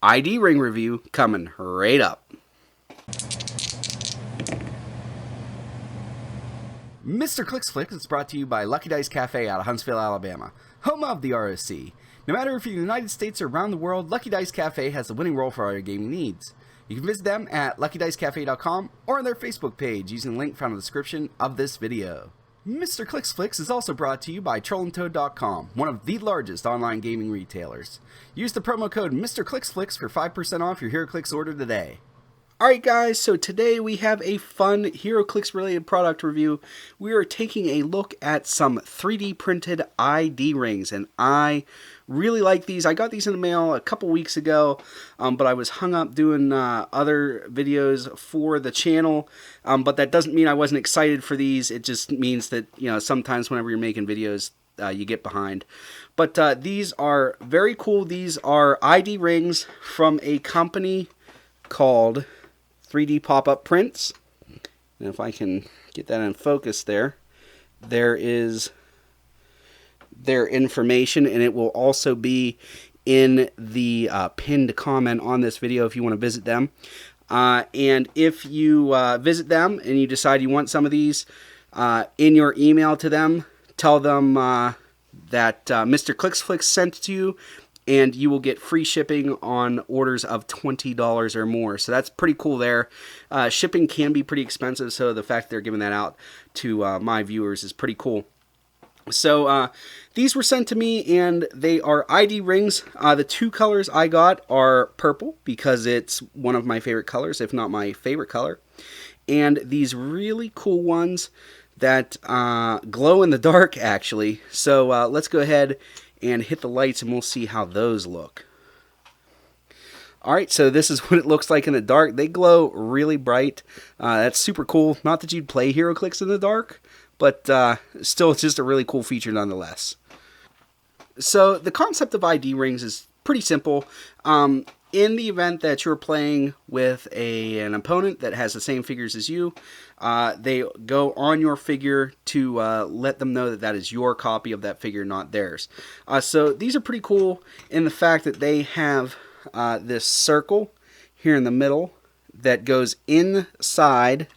ID ring review coming right up. Mr. Clicks Flicks is brought to you by Lucky Dice Cafe out of Huntsville, Alabama, home of the ROC. No matter if you're in the United States or around the world, Lucky Dice Cafe has the winning roll for all your gaming needs. You can visit them at LuckyDiceCafe.com or on their Facebook page using the link found in the description of this video. Mr. Clicks Flicks is also brought to you by TrollandToad.com, one of the largest online gaming retailers. Use the promo code Mr. Clicks Flicks for 5% off your Heroclix order today. Alright guys, so today we have a fun Heroclix related product review. We are taking a look at some 3D printed ID rings, and I really like these. I got these in the mail a couple weeks ago, but I was hung up doing other videos for the channel, but that doesn't mean I wasn't excited for these. It just means that, you know, sometimes whenever you're making videos, you get behind. But these are very cool. These are ID rings from a company called 3D Pop-Up Prints. And if I can get that in focus there is their information, and it will also be in the pinned comment on this video if you want to visit them. And if you visit them and you decide you want some of these, in your email to them, tell them that Mr. Clicksflix sent it to you, and you will get free shipping on orders of $20 or more. So that's pretty cool there. Shipping can be pretty expensive, so the fact they're giving that out to my viewers is pretty cool. So these were sent to me, and they are ID rings. The two colors I got are purple, because it's one of my favorite colors, if not my favorite color. And these really cool ones that glow in the dark, actually. So let's go ahead and hit the lights, and we'll see how those look. Alright, so this is what it looks like in the dark. They glow really bright. That's super cool. Not that you'd play Heroclix in the dark, but still, it's just a really cool feature nonetheless. So the concept of ID rings is pretty simple. In the event that you're playing with an opponent that has the same figures as you, they go on your figure to let them know that that is your copy of that figure, not theirs. So these are pretty cool in the fact that they have this circle here in the middle that goes inside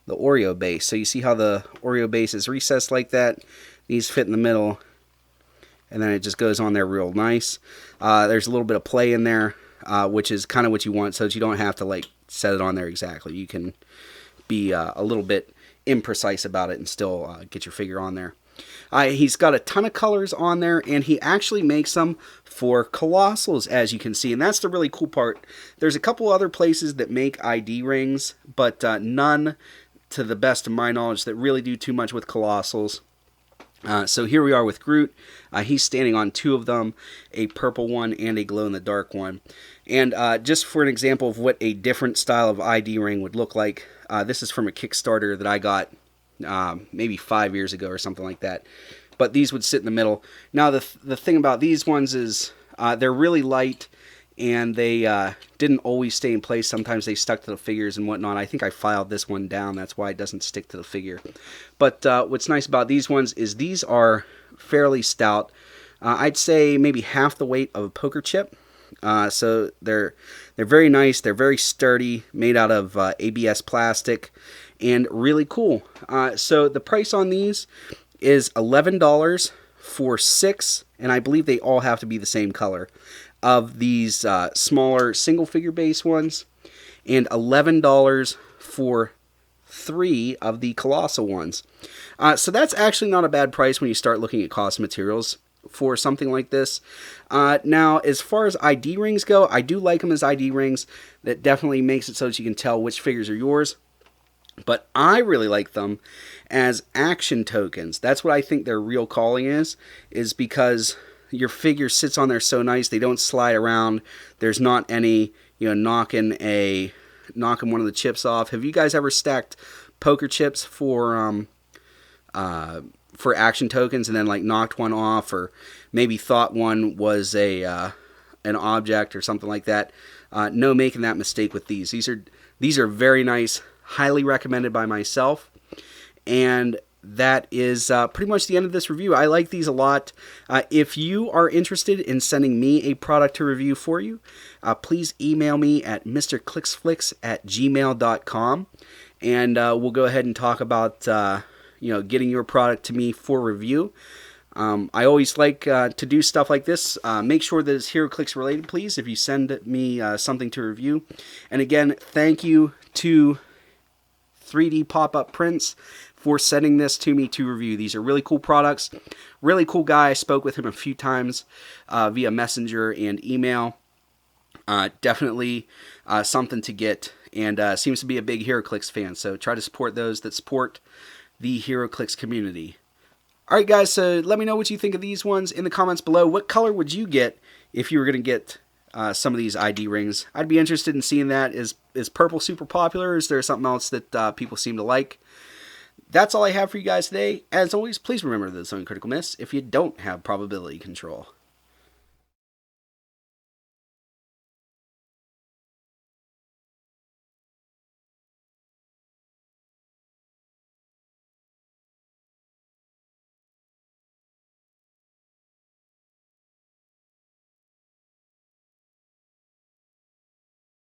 the Oreo base. So you see how the Oreo base is recessed like that? These fit in the middle, and then it just goes on there real nice. There's a little bit of play in there, which is kind of what you want, so that you don't have to like set it on there exactly. You can be a little bit imprecise about it and still get your figure on there. He's got a ton of colors on there, and he actually makes them for Colossals, as you can see, and that's the really cool part. There's a couple other places that make ID rings, but none, to the best of my knowledge, that really do too much with Colossals. So here we are with Groot. He's standing on two of them, a purple one and a glow-in-the-dark one. And just for an example of what a different style of ID ring would look like, this is from a Kickstarter that I got maybe 5 years ago or something like that. But these would sit in the middle. Now the thing about these ones is they're really light, and they didn't always stay in place. Sometimes they stuck to the figures and whatnot. I think I filed this one down. That's why it doesn't stick to the figure. But what's nice about these ones is these are fairly stout. I'd say maybe half the weight of a poker chip. So they're very nice. They're very sturdy, made out of ABS plastic, and really cool. So the price on these is $11 for 6, and I believe they all have to be the same color, of these smaller single figure base ones, and $11 for 3 of the colossal ones. So that's actually not a bad price when you start looking at cost materials for something like this. Now, as far as ID rings go, I do like them as ID rings. That definitely makes it so that you can tell which figures are yours. But I really like them as action tokens. That's what I think their real calling is because your figure sits on there so nice. They don't slide around. There's not any, knocking one of the chips off. Have you guys ever stacked poker chips for action tokens and then like knocked one off, or maybe thought one was an object or something like that? No making that mistake with these. These are very nice, highly recommended by myself, and that is pretty much the end of this review. I like these a lot. If you are interested in sending me a product to review for you, please email me at mrclicksflix@gmail.com, and we'll go ahead and talk about getting your product to me for review. I always like to do stuff like this. Make sure that it's Heroclix related, please, if you send me something to review. And again, thank you to 3D Pop-Up Prints for sending this to me to review. These are really cool products. Really cool guy. I spoke with him a few times via Messenger and email. Definitely something to get, and seems to be a big Heroclix fan. So try to support those that support the Heroclix community. Alright guys, so let me know what you think of these ones in the comments below. What color would you get if you were going to get some of these ID rings? I'd be interested in seeing that. Is purple super popular, or is there something else that people seem to like? That's all I have for you guys today. As always, please remember that it's only critical miss if you don't have probability control.